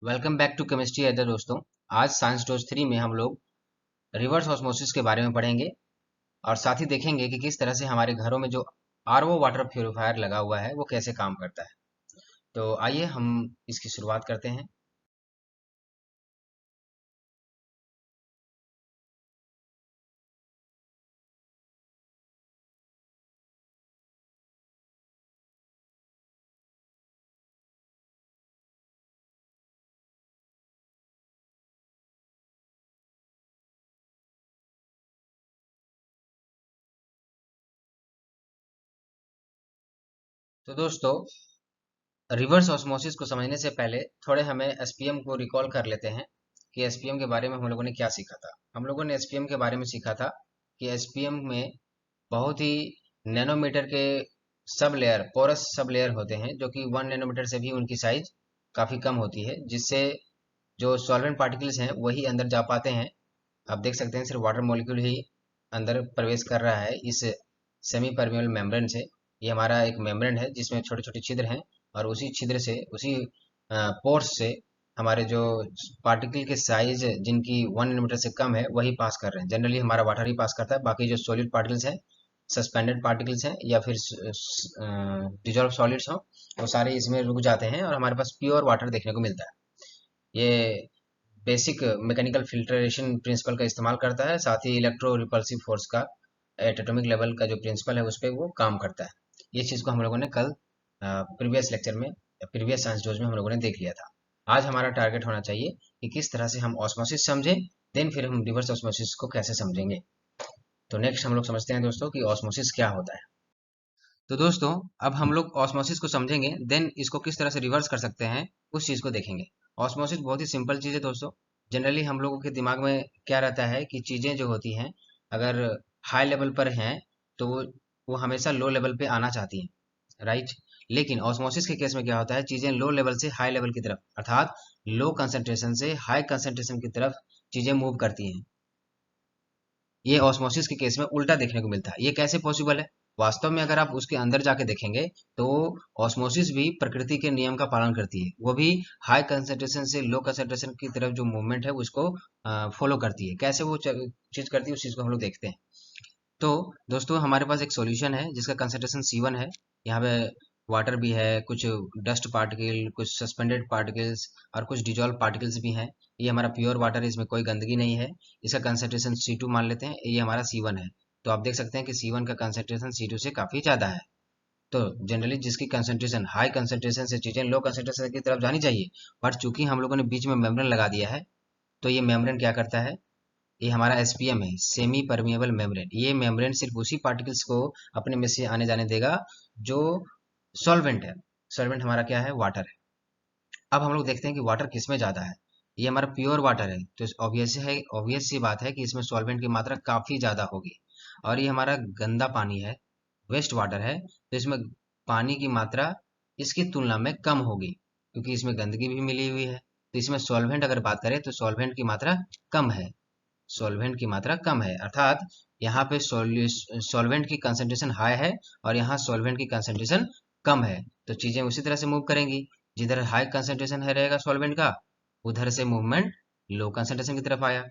Welcome back to chemistry अड्डा दोस्तों। आज साइंस डोज 3 में हम लोग रिवर्स ऑस्मोसिस के बारे में पढ़ेंगे और साथ ही देखेंगे कि किस तरह से हमारे घरों में जो आरओ वाटर प्यूरिफायर लगा हुआ है वो कैसे काम करता है। तो आइए हम इसकी शुरुआत करते हैं। तो दोस्तों, रिवर्स ऑस्मोसिस को समझने से पहले थोड़े हमें एसपीएम को रिकॉल कर लेते हैं कि एसपीएम के बारे में हम लोगों ने क्या सीखा था। हम लोगों ने एसपीएम के बारे में सीखा था कि एसपीएम में बहुत ही नैनोमीटर के sub layer, porous sub layer होते हैं, जो कि 1 नैनोमीटर से भी उनकी साइज काफी कम होती है, जिससे जो सॉल्वेंट पार्टिकल्स हैं वही अंदर जा पाते हैं। आप देख सकते हैं सिर्फ वाटर मॉलिक्यूल ही अंदर प्रवेश कर रहा है इस सेमी परमेबल मेम्ब्रेन से। ये हमारा एक मेम्ब्रेन है जिसमें छोटे छोटे छिद्र हैं, और उसी छिद्र से, उसी पोर्स से हमारे जो पार्टिकल के साइज जिनकी 1 नैनोमीटर से कम है वही पास कर रहे हैं। जनरली हमारा वाटर ही पास करता है, बाकी जो सॉलिड पार्टिकल्स हैं, सस्पेंडेड पार्टिकल्स हैं या फिर डिजॉल्व सॉलिड्स हों, वो सारे इसमें रुक जाते हैं और हमारे पास प्योर वाटर देखने को मिलता है। ये बेसिक मैकेनिकल फिल्ट्रेशन प्रिंसिपल का इस्तेमाल करता है, साथ ही इलेक्ट्रो रिपल्सिव फोर्स का एट एटॉमिक लेवल का जो प्रिंसिपल है उस पर वो काम करता है। ये चीज़ को हम लोगों ने कल प्रीवियस लेक्चर में, प्रीवियस साइंस डोज में हम लोगों ने देख लिया था। आज हमारा टारगेट होना चाहिए कि किस तरह से हम ऑस्मोसिस समझें, देन फिर हम रिवर्स ऑस्मोसिस को कैसे समझेंगे। तो नेक्स्ट हम लोग समझते हैं दोस्तों कि ऑस्मोसिस क्या होता है। तो दोस्तों, अब हम लोग ऑस्मोसिस को समझेंगे, देन इसको किस तरह से रिवर्स कर सकते हैं उस चीज को देखेंगे। ऑस्मोसिस बहुत ही सिंपल चीज है दोस्तों। जनरली हम लोगों के दिमाग में क्या रहता है कि चीजें जो होती हैं, अगर हाई लेवल पर हैं तो वो हमेशा लो लेवल पे आना चाहती हैं, राइट। लेकिन ऑस्मोसिस के केस में क्या होता है, चीजें लो लेवल से हाई लेवल की तरफ, अर्थात लो कंसंट्रेशन से हाई कंसंट्रेशन की तरफ चीजें मूव करती हैं। ये ऑस्मोसिस के केस में उल्टा देखने को मिलता है। ये कैसे पॉसिबल है? वास्तव में अगर आप उसके अंदर जाके देखेंगे तो ऑस्मोसिस भी प्रकृति के नियम का पालन करती है। वो भी हाई कंसंट्रेशन से लो कंसंट्रेशन की तरफ जो मूवमेंट है उसको फॉलो करती है। कैसे वो चीज करती है उस चीज को हम लोग देखते हैं। तो दोस्तों, हमारे पास एक सॉल्यूशन है जिसका कंसंट्रेशन C1 है। यहाँ पे वाटर भी है, कुछ डस्ट पार्टिकल, कुछ सस्पेंडेड पार्टिकल्स और कुछ डिजॉल्व पार्टिकल्स भी हैं। ये हमारा प्योर वाटर है, इसमें कोई गंदगी नहीं है। इसका कंसंट्रेशन C2 मान लेते हैं, ये हमारा C1 है। तो आप देख सकते हैं कि C1 का कंसंट्रेशन C2 से काफी ज्यादा है। तो जनरली जिसकी कंसंट्रेशन हाई कंसंट्रेशन से चीजें लो कंसंट्रेशन की तरफ जानी चाहिए, बट चूंकि हम लोगों ने बीच में मेम्ब्रेन लगा दिया है, तो ये मेम्ब्रेन क्या करता है, ये हमारा एसपीएम है, सेमी परमिएबल मेम्ब्रेन। ये मेम्ब्रेन सिर्फ उसी पार्टिकल्स को अपने में से आने जाने देगा जो सॉल्वेंट है। सॉल्वेंट हमारा क्या है, वाटर है। अब हम लोग देखते हैं कि वाटर किस में ज्यादा है। ये हमारा प्योर वाटर है, तो ऑब्वियस सी बात है कि इसमें सॉल्वेंट की मात्रा काफी ज्यादा होगी। और ये हमारा गंदा पानी है, वेस्ट वाटर है, तो इसमें पानी की मात्रा इसकी तुलना में कम होगी, क्योंकि इसमें गंदगी भी मिली हुई है। तो इसमें सॉल्वेंट अगर बात करें तो सॉल्वेंट की मात्रा कम है। सॉल्वेंट की मात्रा कम है, अर्थात यहाँ पे सॉल्वेंट की कंसंट्रेशन हाई है और यहाँ सॉल्वेंट की कंसंट्रेशन कम है। तो चीजें उसी तरह से मूव करेंगी। जिधर हाई कंसंट्रेशन है रहेगा सॉल्वेंट का, उधर से मूवमेंट लो कंसंट्रेशन की तरफ आया।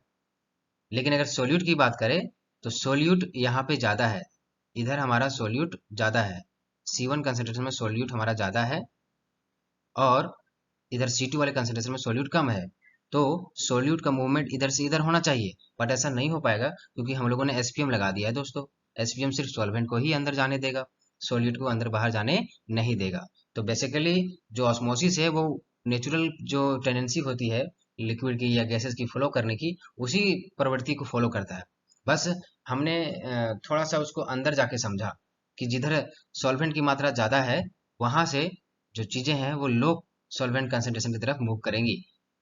लेकिन अगर सोल्यूट की बात करें तो सोल्यूट यहाँ पे ज्यादा है, इधर हमारा सोल्यूट ज्यादा है। C1 कंसंट्रेशन में सोल्यूट हमारा ज्यादा है और इधर C2 वाले कंसंट्रेशन में सोल्यूट कम है। तो सोल्यूट का मूवमेंट इधर से इधर होना चाहिए, बट ऐसा नहीं हो पाएगा क्योंकि हम लोगों ने एसपीएम लगा दिया है दोस्तों। एसपीएम सिर्फ सॉल्वेंट को ही अंदर जाने देगा, सोल्यूट को अंदर बाहर जाने नहीं देगा। तो बेसिकली जो ऑस्मोसिस है वो नेचुरल जो टेंडेंसी होती है लिक्विड की या गैसेस की फ्लो करने की, उसी प्रवृत्ति को फॉलो करता है। बस हमने थोड़ा सा उसको अंदर जाके समझा कि जिधर सॉल्वेंट की मात्रा ज्यादा है वहां से जो चीजें हैं वो लो सॉल्वेंट कंसंट्रेशन की तरफ मूव करेंगी।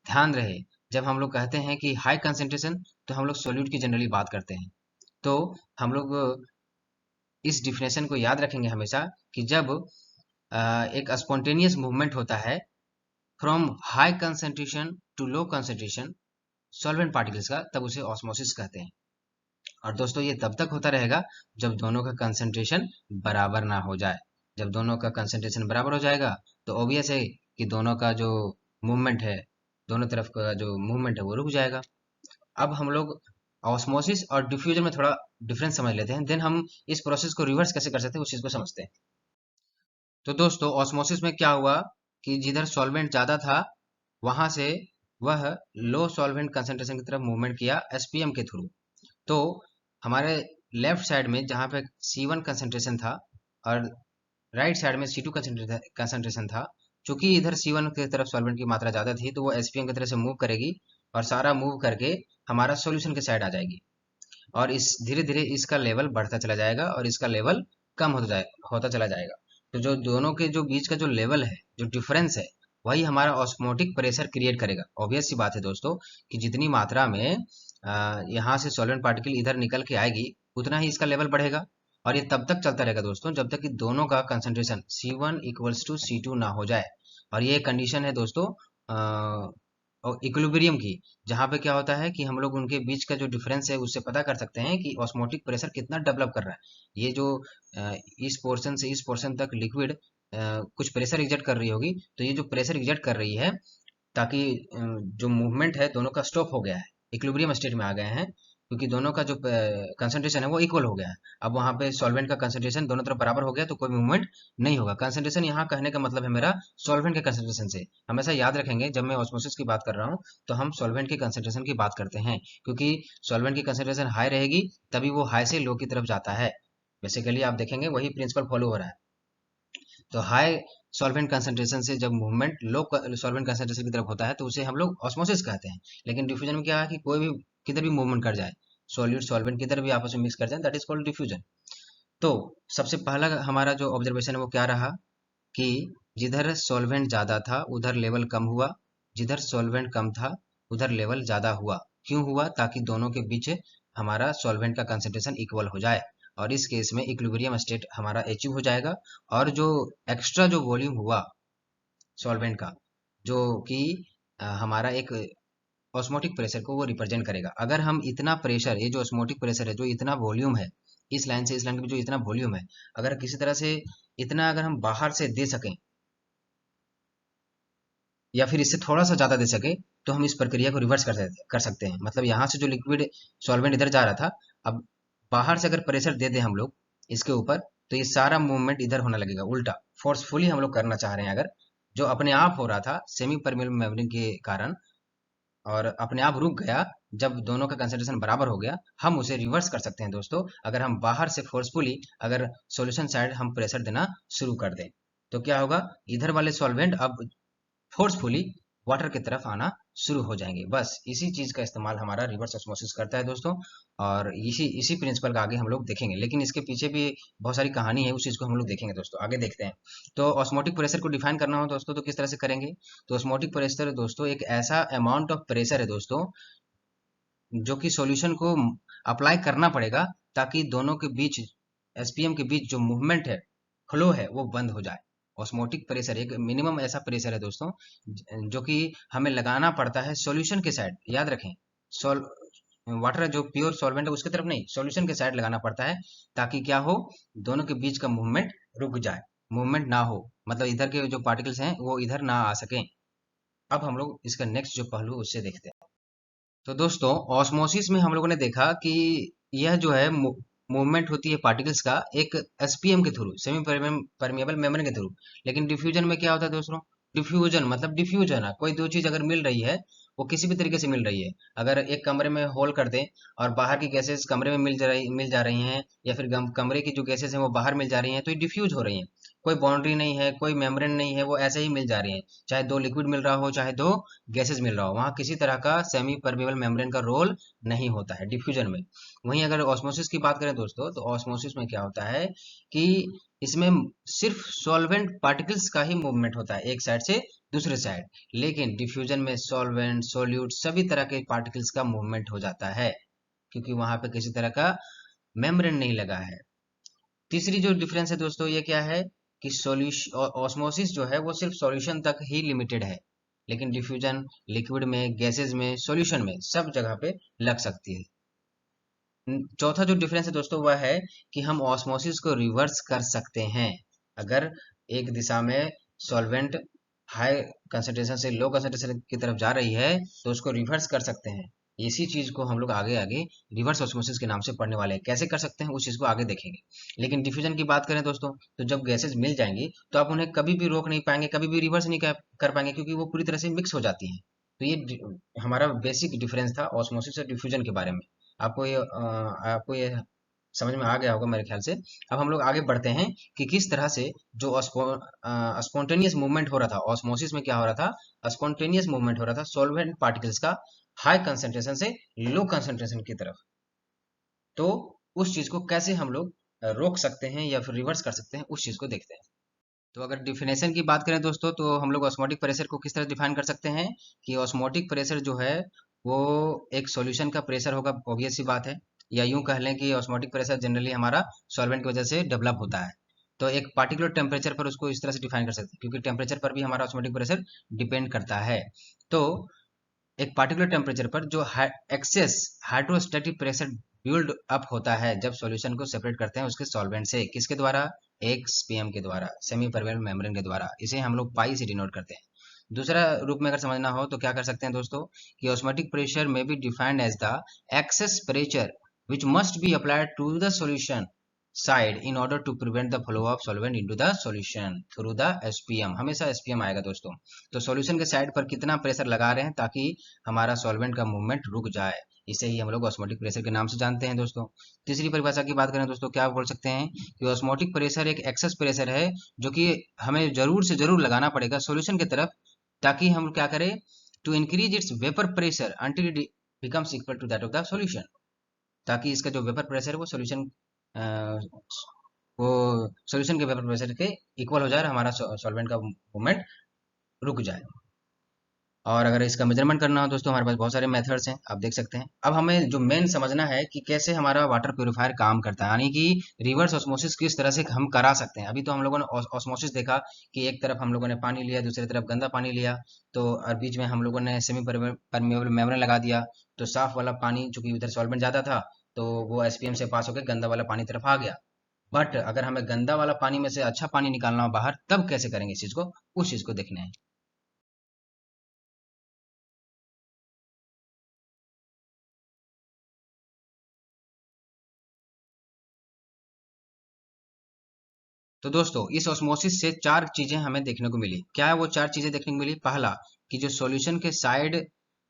ध्यान रहे, जब हम लोग कहते हैं कि हाई कंसंट्रेशन तो हम लोग सोल्यूट की जनरली बात करते हैं। तो हम लोग इस डिफिनेशन को याद रखेंगे हमेशा कि जब एक स्पॉन्टेनियस मूवमेंट होता है from high concentration to low concentration solvent particles का, तब उसे ऑस्मोसिस कहते हैं। और दोस्तों, ये तब तक होता रहेगा जब दोनों का कंसंट्रेशन बराबर ना हो जाए। जब दोनों का कंसंट्रेशन बराबर हो जाएगा तो ऑब्वियस है कि दोनों का जो मूवमेंट है दोनों तरफ का जो मूवमेंट है वो रुक जाएगा। अब हम लोग ऑस्मोसिस और डिफ्यूजन में थोड़ा डिफरेंस समझ लेते हैं, देन हम इस प्रोसेस को रिवर्स कैसे कर सकते हैं उस चीज को समझते हैं। तो दोस्तों ऑस्मोसिस में क्या हुआ कि जिधर सॉल्वेंट ज्यादा था वहां से वह लो सॉल्वेंट कंसंट्रेशन की तरफ मूवमेंट किया एसपीएम के थ्रू। तो हमारे लेफ्ट साइड में जहां पे C1 कंसंट्रेशन था और राइट साइड में C2 कंसंट्रेशन था, चूंकि इधर C1 की तरफ सॉल्वेंट की मात्रा ज्यादा थी तो वो एसपीएम की तरफ से मूव करेगी और सारा मूव करके हमारा सॉल्यूशन के साइड आ जाएगी, और इस धीरे धीरे इसका लेवल बढ़ता चला जाएगा और इसका लेवल कम होता चला जाएगा। तो जो दोनों के जो बीच का जो लेवल है, जो डिफरेंस है, वही हमारा ऑस्मोटिक प्रेशर क्रिएट करेगा। ऑब्वियस सी बात है दोस्तों कि जितनी मात्रा में यहाँ से सॉल्वेंट पार्टिकल इधर निकल के आएगी उतना ही इसका लेवल बढ़ेगा, और ये तब तक चलता रहेगा दोस्तों जब तक कि दोनों का concentration C1 equals to C2 ना हो जाए। और ये कंडीशन है दोस्तों और इक्विलिब्रियम की, जहाँ पे क्या होता है कि हम लोग उनके बीच का जो डिफरेंस है उससे पता कर सकते हैं कि ऑस्मोटिक प्रेशर कितना डेवलप कर रहा है। ये जो इस पोर्शन से इस पोर्शन तक लिक्विड कुछ प्रेशर एग्जर्ट कर रही होगी, तो ये जो प्रेशर एग्जर्ट कर रही है ताकि जो मूवमेंट है दोनों का स्टॉप हो गया है, इक्विलिब्रियम स्टेट में आ गए हैं, क्योंकि दोनों का जो कंसंट्रेशन है वो इक्वल हो गया है। अब वहां पे सॉल्वेंट का कंसंट्रेशन दोनों तरफ बराबर हो गया तो कोई मूवमेंट नहीं होगा। कंसंट्रेशन यहाँ कहने का मतलब है मेरा सॉल्वेंट के कंसंट्रेशन से। हमेशा याद रखेंगे जब मैं ऑस्मोसिस की बात कर रहा हूँ तो हम सॉल्वेंट के कंसंट्रेशन की बात करते हैं, क्योंकि सॉल्वेंट की कंसंट्रेशन हाई रहेगी तभी वो हाई से लो की तरफ जाता है। बेसिकली आप देखेंगे वही प्रिंसिपल फॉलो हो रहा है। तो हाई सॉल्वेंट कंसंट्रेशन से जब मूवमेंट लो सॉल्वेंट कंसंट्रेशन की तरफ होता है तो उसे हम लोग ऑस्मोसिस कहते हैं। लेकिन डिफ्यूजन में क्या है कि कोई भी किधर भी मूवमेंट कर जाए, सॉल्यूट सॉल्वेंट किधर भी आपस में मिक्स कर जाए, दैट इज कॉल्ड डिफ्यूजन। तो सबसे पहला हमारा जो ऑब्जर्वेशन है वो क्या रहा कि जिधर सॉल्वेंट ज्यादा था उधर लेवल कम हुआ, जिधर सॉल्वेंट कम था उधर लेवल ज्यादा हुआ। क्यों हुआ? ताकि दोनों के बीच हमारा सॉल्वेंट का कंसंट्रेशन इक्वल हो जाए, और इस केस में इक्विलिब्रियम स्टेट हमारा अचीव हो जाएगा। और जो एक्स्ट्रा जो वॉल्यूम हुआ सॉल्वेंट का, जो कि हमारा एक ऑस्मोटिक प्रेशर को वो रिप्रेजेंट करेगा। अगर हम इतना प्रेशर, ये जो ऑस्मोटिक प्रेशर है, जो इतना वॉल्यूम है, इस लाइन से इस लाइन के बीच जो इतना वॉल्यूम है, अगर किसी तरह से इतना अगर हम बाहर से दे सकें या फिर इससे थोड़ा सा ज्यादा दे सके तो हम इस प्रक्रिया को रिवर्स कर सकते हैं। मतलब यहाँ से जो लिक्विड सॉल्वेंट इधर जा रहा था, अब बाहर से अगर प्रेशर दे दें हम लोग इसके ऊपर, तो ये सारा मूवमेंट इधर होने लगेगा उल्टा। फोर्सफुली हम लोग करना चाह रहे हैं अगर, जो अपने आप हो रहा था सेमी परमेबल मेम्ब्रेन के कारण और अपने आप रुक गया, जब दोनों का कंसंट्रेशन बराबर हो गया, हम उसे रिवर्स कर सकते हैं दोस्तों। अगर हम बाहर से फोर्सफुली अगर सॉल्यूशन साइड हम प्रेशर देना शुरू कर दें तो क्या होगा, इधर वाले सॉल्वेंट अब फोर्सफुली वाटर की तरफ आना शुरू हो जाएंगे। बस इसी चीज का इस्तेमाल हमारा रिवर्स ऑस्मोसिस करता है दोस्तों, और इसी इसी प्रिंसिपल का आगे हम लोग देखेंगे। लेकिन इसके पीछे भी बहुत सारी कहानी है, उस चीज को हम लोग देखेंगे दोस्तों, आगे देखते हैं। तो ऑस्मोटिक प्रेशर को डिफाइन करना हो दोस्तों तो किस तरह से करेंगे? तो ऑस्मोटिक प्रेशर दोस्तों एक ऐसा अमाउंट ऑफ प्रेशर है दोस्तों जो कि सॉल्यूशन को अप्लाई करना पड़ेगा ताकि दोनों के बीच, एसपीएम के बीच जो मूवमेंट है, फ्लो है, वो बंद हो जाए। ऑस्मोटिक प्रेशर एक मिनिमम ऐसा प्रेशर है दोस्तों जो कि हमें लगाना पड़ता है सॉल्यूशन के साइड। याद रखें, सॉल वाटर जो प्योर सॉल्वेंट है उसके तरफ नहीं, सॉल्यूशन के साइड लगाना पड़ता है, ताकि क्या हो, दोनों के बीच का मूवमेंट रुक जाए, मूवमेंट ना हो, मतलब इधर के जो पार्टिकल्स हैं वो इधर ना आ सकें। अब हम लोग इसका नेक्स्ट जो पहलू उससे देखते हैं। तो दोस्तों ऑस्मोसिस में हम लोगों ने देखा कि यह जो है मूवमेंट होती है पार्टिकल्स का एक एसपीएम के थ्रू, सेमी परमेबल मेम्ब्रेन के थ्रू। लेकिन डिफ्यूजन में क्या होता है दोस्तों? डिफ्यूजन मतलब डिफ्यूजन है, कोई दो चीज अगर मिल रही है, वो किसी भी तरीके से मिल रही है, अगर एक कमरे में होल कर दें और बाहर की गैसेस कमरे में मिल जा रही हैं, या फिर कमरे की जो गैसेस हैं वो बाहर मिल जा रही हैं, तो ये डिफ्यूज हो रही हैं। कोई बाउंड्री नहीं है, कोई मेम्ब्रेन नहीं है, वो ऐसे ही मिल जा रही हैं। चाहे दो लिक्विड मिल रहा हो चाहे दो गैसेस मिल रहा हो, वहां किसी तरह का सेमी परमेबल मेम्ब्रेन का रोल नहीं होता है डिफ्यूजन में। वहीं अगर ऑस्मोसिस की बात करें दोस्तों, तो ऑस्मोसिस में क्या होता है कि इसमें सिर्फ सॉल्वेंट पार्टिकल्स का ही मूवमेंट होता है एक साइड से दूसरे साइड। लेकिन डिफ्यूजन में सॉल्वेंट, सोल्यूट सभी तरह के पार्टिकल्स का मूवमेंट हो जाता है, क्योंकि वहां पे किसी तरह का मेम्ब्रेन नहीं लगा है। तीसरी जो डिफरेंस है दोस्तों ये क्या है कि सॉल्यूशन, ऑस्मोसिस जो है वो सिर्फ सॉल्यूशन तक ही लिमिटेड है, लेकिन डिफ्यूजन लिक्विड में, गैसेस में, सॉल्यूशन में सब जगह पे लग सकती है। चौथा जो डिफरेंस है दोस्तों वह है कि हम ऑस्मोसिस को रिवर्स कर सकते हैं। अगर एक दिशा में सॉल्वेंट हाई कंसंट्रेशन से लो कंसंट्रेशन की तरफ जा रही है तो उसको रिवर्स कर सकते हैं। इसी चीज को हम लोग आगे आगे रिवर्स ऑस्मोसिस के नाम से पढ़ने वाले हैं। कैसे कर सकते हैं उस चीज को आगे देखेंगे। लेकिन डिफ्यूजन की बात करें दोस्तों, तो जब गैसेज मिल जाएंगी तो आप उन्हें कभी भी रोक नहीं पाएंगे, कभी भी रिवर्स नहीं कर पाएंगे, क्योंकि वो पूरी तरह से मिक्स हो जाती हैं। तो ये हमारा बेसिक डिफरेंस था ऑस्मोसिस और डिफ्यूजन के बारे में। आपको ये समझ में आ गया होगा मेरे ख्याल से। अब हम लोग आगे बढ़ते हैं कि किस तरह से जो स्पॉन्टेनियस मूवमेंट हो रहा था ऑस्मोसिस में, क्या हो रहा था, स्पॉन्टेनियस मूवमेंट हो रहा था सॉल्वेंट पार्टिकल्स का हाई कंसंट्रेशन से लो कंसंट्रेशन की तरफ। तो उस चीज को कैसे हम लोग रोक सकते हैं या फिर रिवर्स कर सकते हैं, उस चीज को देखते हैं। तो अगर डिफिनेशन की बात करें दोस्तों, तो हम लोग ऑस्मोटिक प्रेशर को किस तरह डिफाइन कर सकते हैं कि ऑस्मोटिक प्रेशर जो है वो एक सॉल्यूशन का प्रेशर होगा, ऑब्वियस सी बात है। या यूं कह लें कि ऑस्मोटिक प्रेशर जनरली हमारा सॉल्वेंट की वजह से डेवलप होता है। तो एक पार्टिकुलर टेम्परेचर पर उसको इस तरह से डिफाइन कर सकते हैं, क्योंकि टेम्परेचर पर भी हमारा ऑस्मोटिक प्रेशर डिपेंड करता है। तो एक पार्टिकुलर टेम्परेचर पर जो excess hydrostatic pressure build up होता है जब सॉल्यूशन को सेपरेट करते हैं उसके सॉल्वेंट से, किसके द्वारा, एक एसपीएम के द्वारा, सेमी परमेबल मेम्ब्रेन के द्वारा। इसे हम लोग पाई से डिनोट करते हैं। दूसरा रूप में अगर समझना हो तो क्या कर सकते हैं दोस्तों, कि ऑस्मोटिक प्रेशर में be defined as the excess pressure which must be applied to the solution side in order to prevent the flow of solvent into the solution through the SPM। हमेशा SPM आएगा दोस्तों। तो solution के side पर कितना pressure लगा रहे हैं ताकि हमारा सॉल्वेंट का मूवमेंट रुक जाए, इसे ही हम लोग ऑस्मोटिक प्रेशर के नाम से जानते हैं दोस्तों। तीसरी परिभाषा की बात करें दोस्तों, क्या बोल सकते हैं कि ऑस्मोटिक प्रेशर एक एक्सेस प्रेशर है जो कि हमें जरूर से जरूर लगाना पड़ेगा सॉल्यूशन की तरफ, ताकि हम क्या करें, to increase its vapour pressure until it becomes equal to that of the solution. ताकि इसका जो वेपर प्रेशर है वो सॉल्यूशन के वेपर प्रेशर के इक्वल हो जाए और हमारा सॉल्वेंट का मूवमेंट रुक जाए। और अगर इसका मेजरमेंट करना हो दोस्तों, हमारे पास बहुत सारे मेथड्स हैं, आप देख सकते हैं। अब हमें जो मेन समझना है कि कैसे हमारा वाटर प्योरीफायर काम करता है, यानी कि रिवर्स ऑस्मोसिस किस तरह से हम करा सकते हैं। अभी तो हम लोगों ने ऑस्मोसिस देखा कि एक तरफ हम लोगों ने पानी लिया, दूसरी तरफ गंदा पानी लिया, तो और बीच में हम लोगों ने सेमी परमेबल मेम्ब्रेन लगा दिया। तो साफ वाला पानी चूंकि उधर सॉल्वेंट ज्यादा था तो वो एसपीएम से पास होकर गंदा वाला पानी तरफ आ गया। बट अगर हमें गंदा वाला पानी में से अच्छा पानी निकालना हो बाहर, तब कैसे करेंगे इस चीज को, उस चीज को देखना है। तो दोस्तों इस ऑस्मोसिस से चार चीजें हमें देखने को मिली। क्या है वो चार चीजें देखने को मिली? पहला, कि जो सॉल्यूशन के साइड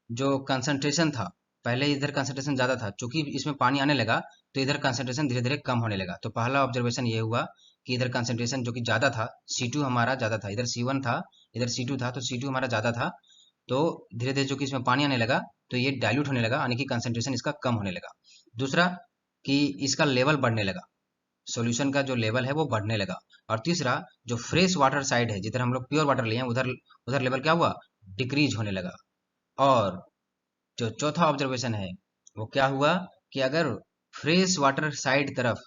जो कंसंट्रेशन था, पहले इधर कंसंट्रेशन ज्यादा था, चूंकि इसमें पानी आने लगा तो इधर कंसंट्रेशन धीरे धीरे कम होने लगा। तो पहला ऑब्जर्वेशन ये हुआ कि इधर कंसंट्रेशन जो कि ज्यादा था, C2 हमारा ज्यादा था, इधर C1 था, इधर C2 था, तो C2 हमारा ज्यादा था। तो धीरे धीरे जो कि इसमें पानी आने लगा तो ये डाइल्यूट होने लगा, यानी कि कंसंट्रेशन इसका कम होने लगा। दूसरा, कि इसका लेवल बढ़ने लगा, सॉल्यूशन का जो लेवल है वो बढ़ने लगा। और तीसरा, जो फ्रेश वाटर साइड है, जिधर हम लोग प्योर वाटर लिए हैं, उधर उधर लेवल क्या हुआ, डिक्रीज होने लगा। और जो चौथा ऑब्जर्वेशन है वो क्या हुआ, कि अगर फ्रेश वाटर साइड तरफ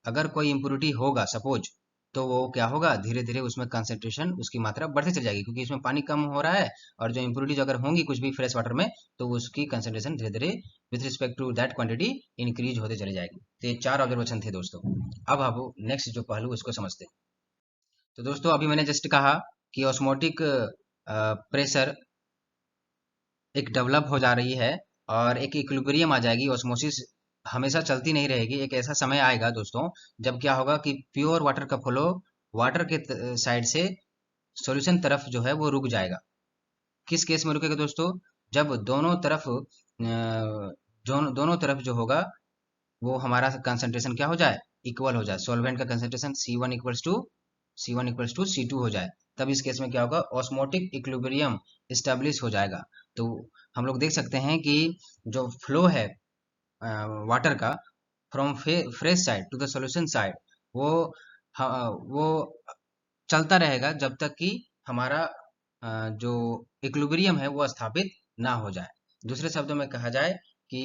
अगर कोई इम्प्योरिटी होगा सपोज, तो वो क्या होगा, धीरे धीरे उसमें कंसेंट्रेशन, उसकी मात्रा बढ़ती चली जाएगी, क्योंकि इसमें पानी कम हो रहा है। और जो इम्प्योरिटीज अगर होंगी कुछ भी फ्रेश वाटर में, तो उसकी कंसेंट्रेशन धीरे धीरे with respect to that quantity increase होते चली जाएगी। तो ये चार ऑब्जर्वेशन थे दोस्तों। अब आप नेक्स्ट जो पहलू इसको समझते हैं। तो दोस्तों अभी मैंने जस्ट कहा कि ऑस्मोटिक प्रेशर एक डेवलप हो जा रही है और एक इक्विलिब्रियम आ जाएगी। ऑस्मोसिस हमेशा चलती नहीं रहेगी, एक ऐसा समय आएगा दोस्तों जब क्या होगा कि प्योर वाटर का फ्लो वाटर के साइड से सॉल्यूशन तरफ जो है वो रुक जाएगा। किस केस में रुकेगा दोस्तों, जब दोनों तरफ जो दोनों तरफ जो होगा वो हमारा कंसंट्रेशन क्या हो जाए, इक्वल हो जाए, सॉल्वेंट का concentration C1 equals to C2 हो जाए। तब इस केस में क्या होगा, ऑस्मोटिक इक्विलिब्रियम स्टेब्लिश हो जाएगा। तो हम लोग देख सकते हैं कि जो फ्लो है वाटर का from fresh side to the solution side, वो वो चलता रहेगा जब तक कि हमारा जो इक्विलिब्रियम है वो स्थापित ना हो जाए। दूसरे शब्दों में कहा जाए कि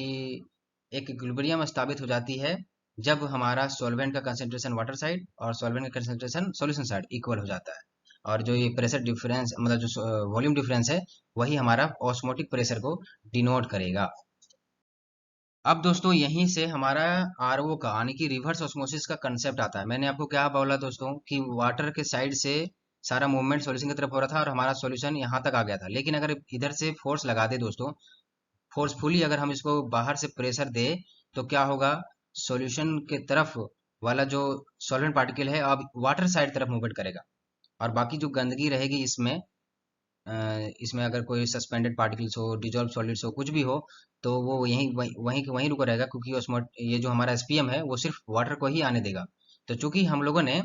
एक इक्विलिब्रियम स्थापित हो जाती है जब हमारा सॉल्वेंट का कंसंट्रेशन वाटर साइड और सॉल्वेंट का कंसंट्रेशन सॉल्यूशन साइड इक्वल हो जाता है। और जो ये प्रेशर डिफरेंस, मतलब जो वॉल्यूम डिफरेंस है, वही हमारा ऑस्मोटिक प्रेशर को डिनोट करेगा। अब दोस्तों यहीं से हमारा आरओ का, यानी कि रिवर्स ऑस्मोसिस का कंसेप्ट आता है। मैंने आपको क्या बोला दोस्तों, कि वाटर के साइड से सारा मूवमेंट सॉल्यूशन की तरफ हो रहा था और हमारा सॉल्यूशन यहाँ तक आ गया था। लेकिन अगर इधर से फोर्स लगा दे दोस्तों, फोर्सफुली अगर हम इसको बाहर से प्रेशर दे, तो क्या होगा, सॉल्यूशन के तरफ वाला जो सॉल्वेंट पार्टिकल है अब वाटर साइड तरफ मूवमेंट करेगा, और बाकी जो गंदगी रहेगी इसमें, इसमें अगर कोई सस्पेंडेड पार्टिकल्स हो, डिजॉल्व सॉलिड्स हो, कुछ भी हो, तो वो यहीं वहीं वहीं वहीं रुका रहेगा, क्योंकि ये जो हमारा एसपीएम है वो सिर्फ वाटर को ही आने देगा। तो चूंकि हम लोगों ने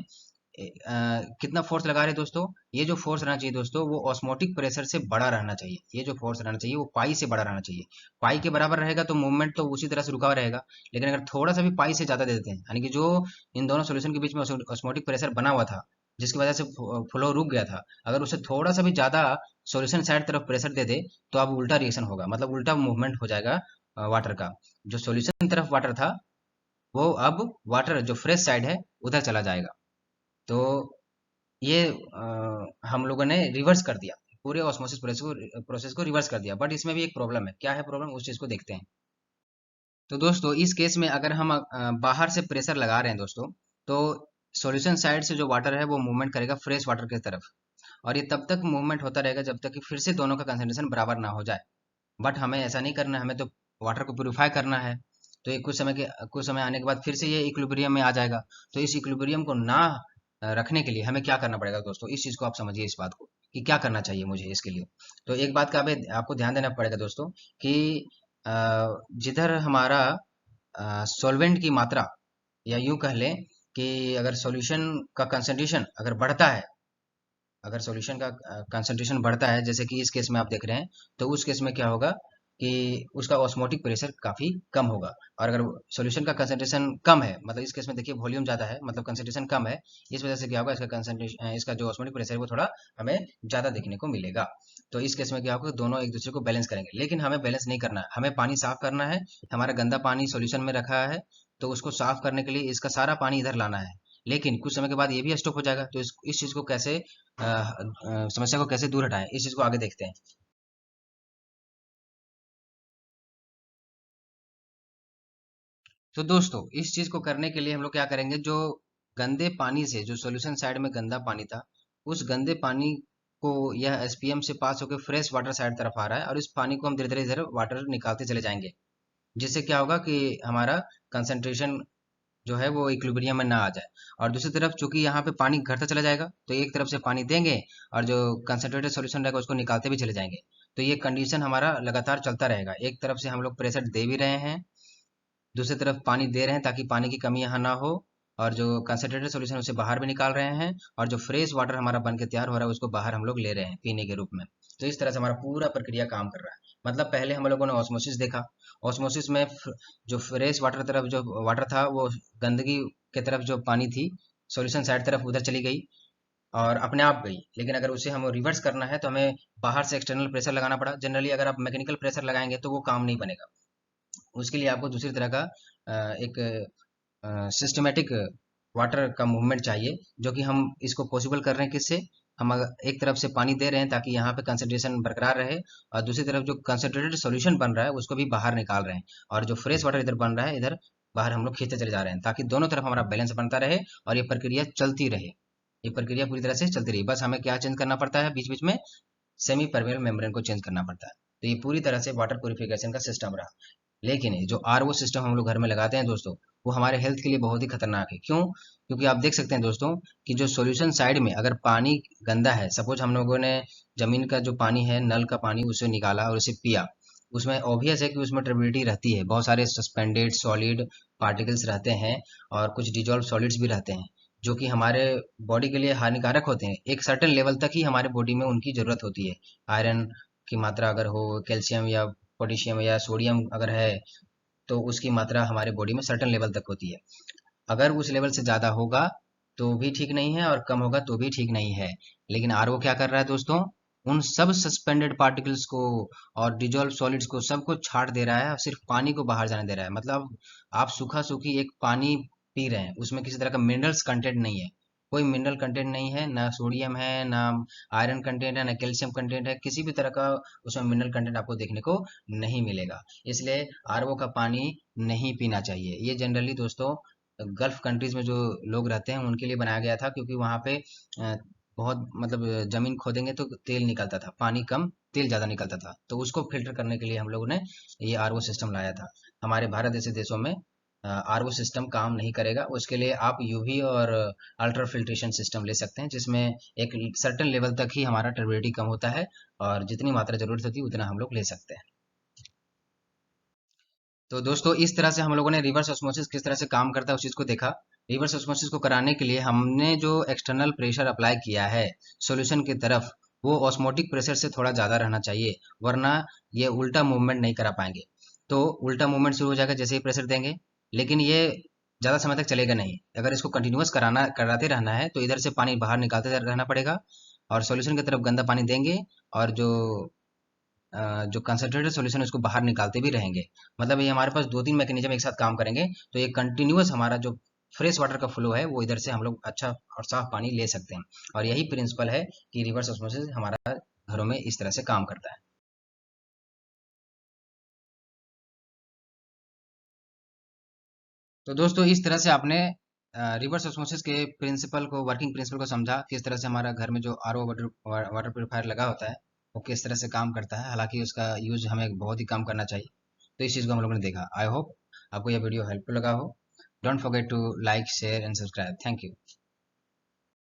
कितना फोर्स लगा रहे हैं दोस्तों, ये जो फोर्स रहना चाहिए दोस्तों वो ऑस्मोटिक प्रेशर से बड़ा रहना चाहिए। ये जो फोर्स रहना चाहिए वो पाई से बड़ा रहना चाहिए। पाई के बराबर रहेगा तो मूवमेंट तो उसी तरह से रुका हुआ रहेगा। लेकिन अगर थोड़ा सा भी पाई से ज्यादा दे देते हैं, यानी कि जो इन दोनों सोल्यूशन के बीच में ऑस्मोटिक प्रेशर बना हुआ था, जिसकी वजह से फ्लो रुक गया था, अगर उसे थोड़ा सा भी ज्यादा सॉल्यूशन साइड तरफ प्रेशर दे दे, तो अब उल्टा रिएक्शन होगा, मतलब उल्टा मूवमेंट हो जाएगा वाटर का। जो सॉल्यूशन तरफ वाटर था वो अब वाटर जो फ्रेश साइड है उधर चला जाएगा। तो ये हम लोगों ने रिवर्स कर दिया, पूरे ऑस्मोसिस प्रोसेस को रिवर्स कर दिया। बट इसमें भी एक प्रॉब्लम है। क्या है प्रॉब्लम, उस चीज को देखते हैं। तो दोस्तों इस केस में अगर हम बाहर से प्रेशर लगा रहे हैं दोस्तों, तो सॉल्यूशन साइड से जो वाटर है वो मूवमेंट करेगा फ्रेश वाटर की तरफ, और ये तब तक मूवमेंट होता रहेगा जब तक कि फिर से दोनों का कंसंट्रेशन बराबर ना हो जाए। बट हमें ऐसा नहीं करना है, हमें तो वाटर को प्यूरिफाई करना है। तो ये कुछ समय आने के बाद फिर से ये इक्विलिब्रियम में आ जाएगा। तो इस इक्विलिब्रियम को ना रखने के लिए हमें क्या करना पड़ेगा दोस्तों, इस चीज को आप समझिए, इस बात को कि क्या करना चाहिए मुझे इसके लिए। तो एक बात का आपको ध्यान देना पड़ेगा दोस्तों कि अ, जिधर हमारा सॉल्वेंट की मात्रा, या यूं कह लें कि अगर सॉल्यूशन का कंसंट्रेशन अगर बढ़ता है, अगर सॉल्यूशन का कंसंट्रेशन बढ़ता है, जैसे कि इस केस में आप देख रहे हैं, तो उस केस में क्या होगा कि उसका ऑस्मोटिक प्रेशर काफी कम होगा। और अगर सॉल्यूशन का कंसंट्रेशन कम है, मतलब इस केस में देखिए वॉल्यूम ज्यादा है, मतलब कंसंट्रेशन कम है, इस वजह से क्या होगा, इसका कंसंट्रेशन, इसका जो ऑस्मोटिक प्रेशर है वो थोड़ा हमें ज्यादा देखने को मिलेगा। तो इस केस में क्या होगा, दोनों एक दूसरे को बैलेंस करेंगे। लेकिन हमें बैलेंस नहीं करना है, हमें पानी साफ करना है। हमारा गंदा पानी सॉल्यूशन में रखा है, तो उसको साफ करने के लिए इसका सारा पानी इधर लाना है। लेकिन कुछ समय के बाद ये भी स्टॉप हो जाएगा। तो इस चीज को कैसे समस्या को कैसे दूर हटाएं, इस चीज को आगे देखते हैं। तो दोस्तों इस चीज को करने के लिए हम लोग क्या करेंगे, जो गंदे पानी से, जो सॉल्यूशन साइड में गंदा पानी था, उस गंदे पानी को यह एसपीएम से पास होकर फ्रेश वाटर साइड तरफ आ रहा है, और इस पानी को हम धीरे धीरे धीरे वाटर निकालते चले जाएंगे। जिससे क्या होगा कि हमारा कंसंट्रेशन जो है वो इक्विलिब्रियम में ना आ जाए। और दूसरी तरफ चूंकि यहाँ पे पानी घटता चला जाएगा, तो एक तरफ से पानी देंगे और जो कंसंट्रेटेड सॉल्यूशन रहेगा उसको निकालते भी चले जाएंगे। तो ये कंडीशन हमारा लगातार चलता रहेगा। एक तरफ से हम लोग प्रेशर दे भी रहे हैं, दूसरी तरफ पानी दे रहे हैं ताकि पानी की कमी यहाँ ना हो, और जो कंसंट्रेटेड सॉल्यूशन उसे बाहर भी निकाल रहे हैं, और जो फ्रेश वाटर हमारा बन के तैयार हो रहा है उसको बाहर हम लोग ले रहे हैं पीने के रूप में। तो इस तरह से हमारा पूरा प्रक्रिया काम कर रहा है। मतलब पहले हम लोगों ने ऑस्मोसिस देखा। ऑस्मोसिस में जो फ्रेश वाटर तरफ जो वाटर था वो गंदगी के तरफ जो पानी थी सॉल्यूशन साइड तरफ उधर चली गई और अपने आप गई। लेकिन अगर उसे हम रिवर्स करना है तो हमें बाहर से एक्सटर्नल प्रेशर लगाना पड़ा। जनरली अगर आप मैकेनिकल प्रेशर लगाएंगे तो वो काम नहीं बनेगा। उसके लिए आपको दूसरी तरह का एक सिस्टमेटिक वाटर का मूवमेंट चाहिए, जो कि हम इसको पॉसिबल कर रहे हैं। किससे, हम अगर एक तरफ से पानी दे रहे हैं ताकि यहाँ पे कंसंट्रेशन बरकरार रहे, और दूसरी तरफ जो कंसंट्रेटेड सॉल्यूशन बन रहा है उसको भी बाहर निकाल रहे हैं, और जो फ्रेश वाटर इधर बन रहा है इधर बाहर हम लोग खींचते चले जा रहे हैं, ताकि दोनों तरफ हमारा बैलेंस बनता रहे और ये प्रक्रिया चलती रहे। ये प्रक्रिया पूरी तरह से चलती रही। बस हमें क्या चेंज करना पड़ता है, बीच बीच में सेमी परमेबल मेम्ब्रेन को चेंज करना पड़ता है। तो ये पूरी तरह से वाटर प्योरिफिकेशन का सिस्टम रहा। लेकिन ये जो आरओ सिस्टम हम लोग घर में लगाते हैं दोस्तों, वो हमारे हेल्थ के लिए बहुत ही खतरनाक है। क्यों? क्योंकि आप देख सकते हैं दोस्तों कि जो सॉल्यूशन साइड में अगर पानी गंदा है, सपोज हम लोगों ने जमीन का जो पानी है, नल का पानी, उसे निकाला और उसे पिया, उसमें ऑब्वियस है कि उसमें ट्रेबिलिटी रहती है, बहुत सारे सस्पेंडेड सॉलिड पार्टिकल्स रहते हैं और कुछ डिजॉल्व सॉलिड्स भी रहते हैं, जो कि हमारे बॉडी के लिए हानिकारक होते हैं। एक सर्टेन लेवल तक ही हमारे बॉडी में उनकी जरूरत होती है। आयरन की मात्रा अगर हो, कैल्शियम या पोटेशियम या सोडियम अगर है, तो उसकी मात्रा हमारे बॉडी में सर्टेन लेवल तक होती है। अगर उस लेवल से ज्यादा होगा तो भी ठीक नहीं है, और कम होगा तो भी ठीक नहीं है। लेकिन आरओ क्या कर रहा है दोस्तों, उन सब सस्पेंडेड पार्टिकल्स को और डिजॉल्व सॉलिड्स को सबको छाट दे रहा है, और सिर्फ पानी को बाहर जाने दे रहा है। मतलब आप सूखा सूखी एक पानी पी रहे हैं, उसमें किसी तरह का मिनरल्स कंटेंट नहीं है। कोई मिनरल कंटेंट नहीं है, ना सोडियम है, ना आयरन कंटेंट है, ना कैल्शियम कंटेंट है, किसी भी तरह का उसमें मिनरल कंटेंट आपको देखने को नहीं मिलेगा। इसलिए आरओ का पानी नहीं पीना चाहिए। ये जनरली दोस्तों गल्फ कंट्रीज में जो लोग रहते हैं उनके लिए बनाया गया था, क्योंकि वहाँ पे बहुत मतलब जमीन खोदेंगे तो तेल निकलता था, पानी कम तेल ज़्यादा निकलता था, तो उसको फिल्टर करने के लिए हम लोगों ने ये आरओ सिस्टम लाया था। हमारे भारत जैसे देशों में आरओ सिस्टम काम नहीं करेगा, उसके लिए आप यूवी और अल्ट्रा फिल्ट्रेशन सिस्टम ले सकते हैं, जिसमें एक सर्टेन लेवल तक ही हमारा टर्बिडिटी कम होता है और जितनी मात्रा जरूरत होती है उतना हम लोग ले सकते हैं। तो दोस्तों इस तरह से हम लोगों ने रिवर्स ऑस्मोसिस किस तरह से काम करता है उस चीज़ को देखा। रिवर्स ऑस्मोसिस को कराने के लिए हमने जो एक्सटर्नल प्रेशर अप्लाई किया है सॉल्यूशन की तरफ, वो ऑस्मोटिक प्रेशर से थोड़ा ज़्यादा रहना चाहिए, वरना ये उल्टा मूवमेंट नहीं करा पाएंगे। तो उल्टा मूवमेंट शुरू हो जाएगा जैसे ही प्रेशर देंगे, लेकिन ये ज़्यादा समय तक चलेगा नहीं। अगर इसको कंटिन्यूअस कराते रहना है तो इधर से पानी बाहर निकालते रहना पड़ेगा और सॉल्यूशन की तरफ गंदा पानी देंगे, और जो कंसंट्रेटेड सॉल्यूशन है उसको बाहर निकालते भी रहेंगे। मतलब ये हमारे पास दो तीन मैकेनिज्म एक साथ काम करेंगे, तो ये कंटिन्यूअस हमारा जो फ्रेश वाटर का फ्लो है वो इधर से हम लोग अच्छा और साफ पानी ले सकते हैं। और यही प्रिंसिपल है कि रिवर्स ऑस्मोसिस हमारा घरों में इस तरह से काम करता है। तो दोस्तों इस तरह से आपने रिवर्स ऑस्मोसिस के प्रिंसिपल को, वर्किंग प्रिंसिपल को समझा, किस तरह से हमारा घर में जो आरओ वाटर प्यूरिफायर लगा होता है वो किस तरह से काम करता है, हालांकि उसका यूज हमें बहुत ही कम करना चाहिए। तो इस चीज़ को हम लोगों ने देखा। आई होप आपको यह वीडियो हेल्पफुल लगा हो। Don't forget to like, share and subscribe. Thank you.